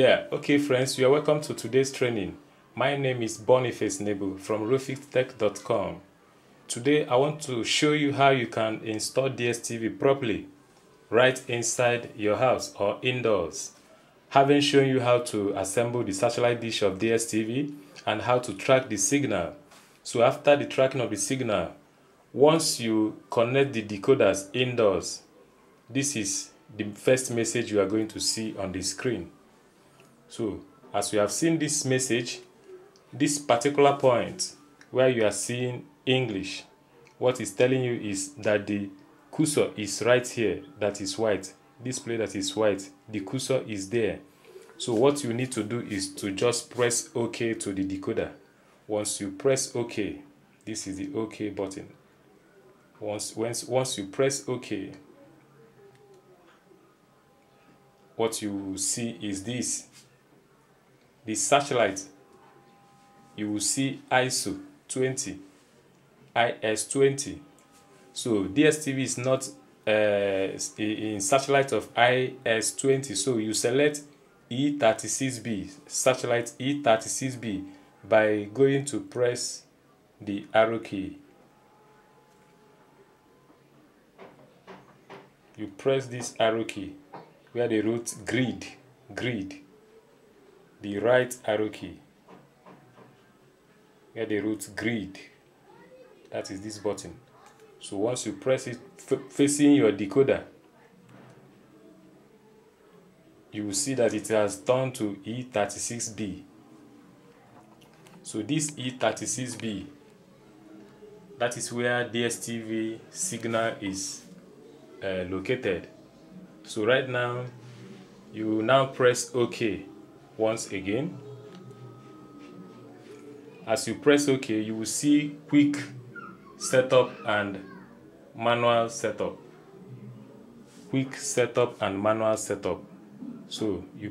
Yeah, okay friends, you are welcome to today's training. My name is Boniface Nebo from RofitTech.com. Today I want to show you how you can install DStv properly right inside your house or indoors. Having shown you how to assemble the satellite dish of DStv and how to track the signal. So after the tracking of the signal, once you connect the decoders indoors, this is the first message you are going to see on the screen. So as you have seen this message, this particular point where you are seeing English, what it's telling you is that the cursor is right here, that is white. Display that is white, the cursor is there. So what you need to do is to just press OK to the decoder. Once you press OK, this is the OK button. Once you press OK, what you will see is this. The satellite, you will see ISO 20, IS20. So DStv is not in satellite of IS20, so you select E36B, satellite E36B, by going to press the arrow key. You press this arrow key where they wrote grid, the right arrow key where they wrote grid, that is this button. So once you press it facing your decoder, you will see that it has turned to E36B. So this E36B, that is where DStv signal is located. So right now, you now press OK once again. As you press OK, you will see quick setup and manual setup. Quick setup and manual setup. So you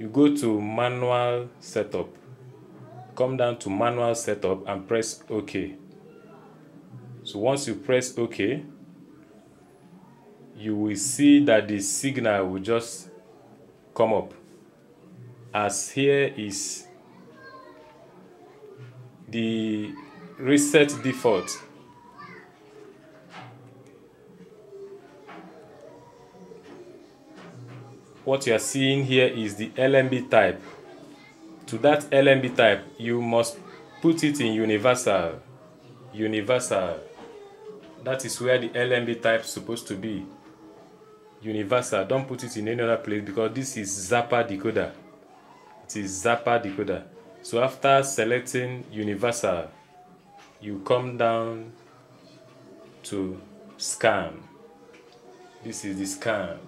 go to manual setup, come down to manual setup and press OK. So once you press OK, you will see that the signal will just come up. As here is the reset default. What you are seeing here is the LMB type. To that LMB type, you must put it in universal. Universal. That is where the LMB type is supposed to be. Universal. Don't put it in any other place because this is Zapper decoder. It is Zapper decoder. So after selecting universal, you come down to scan. This is the scan.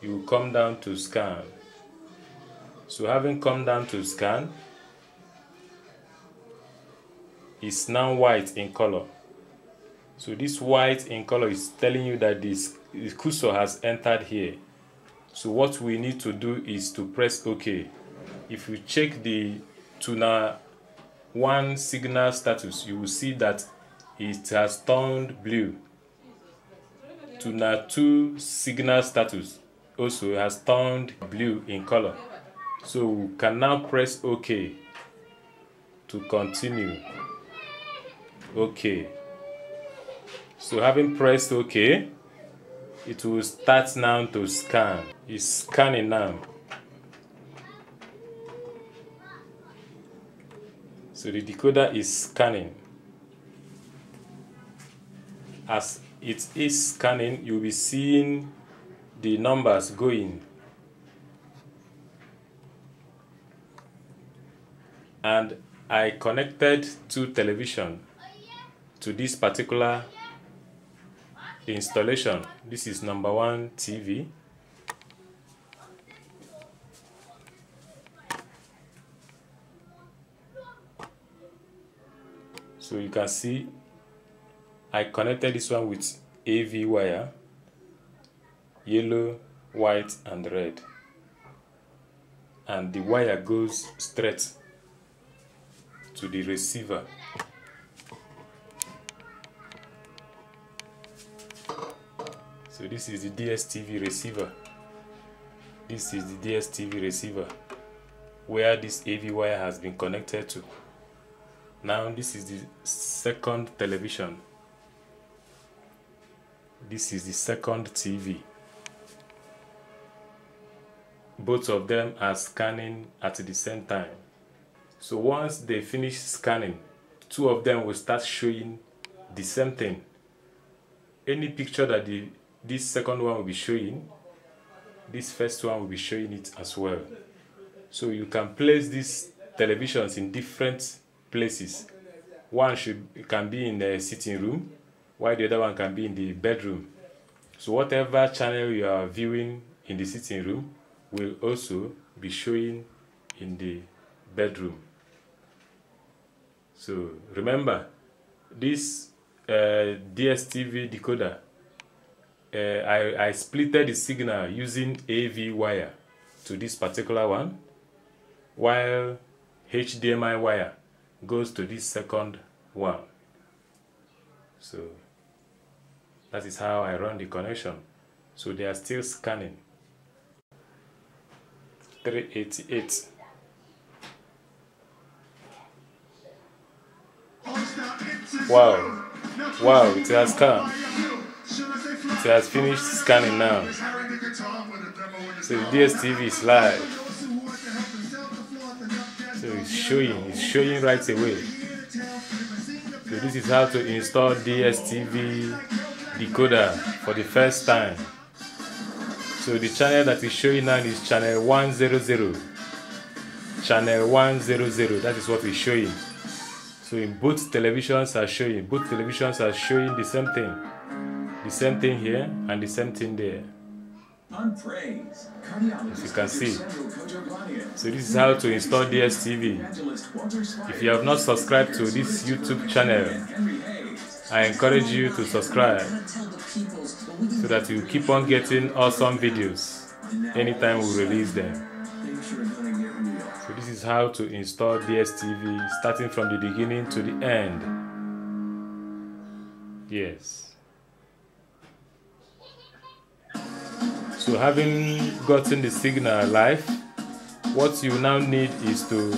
You come down to scan. So having come down to scan, it's now white in color. So this white in color is telling you that this cursor has entered here. So what we need to do is to press OK. If you check the tuner 1 signal status, you will see that it has turned blue. Tuner 2 signal status also has turned blue in color. So we can now press OK to continue. OK. So having pressed OK, it will start now to scan. It's scanning now. So the decoder is scanning. As it is scanning, you'll be seeing the numbers going. And I connected two television to this particular installation. This is number 1 TV. So you can see I connected this one with AV wire, yellow, white and red, and the wire goes straight to the receiver. So this is the DStv receiver. This is the DStv receiver where this AV wire has been connected to. Now this is the second television. This is the second TV. Both of them are scanning at the same time. So once they finish scanning, two of them will start showing the same thing. Any picture that this second one will be showing, this first one will be showing it as well. So you can place these televisions in different places. One can be in the sitting room, while the other one can be in the bedroom. So whatever channel you are viewing in the sitting room will also be showing in the bedroom. So remember, this DStv decoder, I splitted the signal using AV wire to this particular one, while HDMI wire goes to this second one. So that is how I run the connection. So they are still scanning. 388. Wow, wow, it has come. It has finished scanning now. So the DStv is live. So it's showing right away. So this is how to install DStv decoder for the first time. So the channel that is showing now is channel 100. Channel 100, that is what is showing. So in both televisions are showing the same thing. The same thing here and the same thing there. As you can see. So this is how to install DStv. If you have not subscribed to this YouTube channel, I encourage you to subscribe so that you keep on getting awesome videos anytime we release them. So this is how to install DStv, starting from the beginning to the end. Yes. So having gotten the signal live, what you now need is to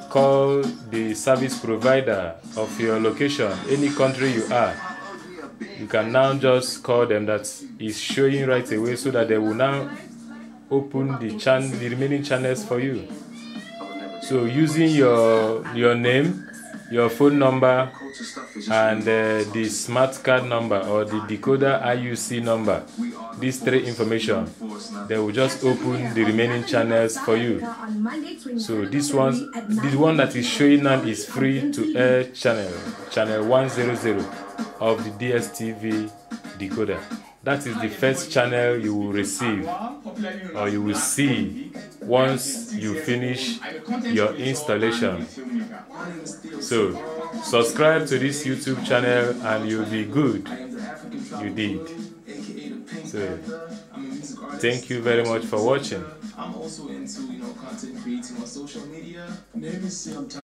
call the service provider of your location, any country you are. You can now just call them, that is showing right away, so that they will now open the remaining channels for you. So using your name, your phone number, and the smart card number or the decoder IUC number, these three information, they will just open the remaining channels for you. So this one, the one that is showing now is free to air channel 100 of the DStv decoder. That is the first channel you will receive or you will see once you finish your installation. So subscribe to this YouTube channel and you'll be good. You did. So thank you very much for watching. I'm also into, content creating on social media.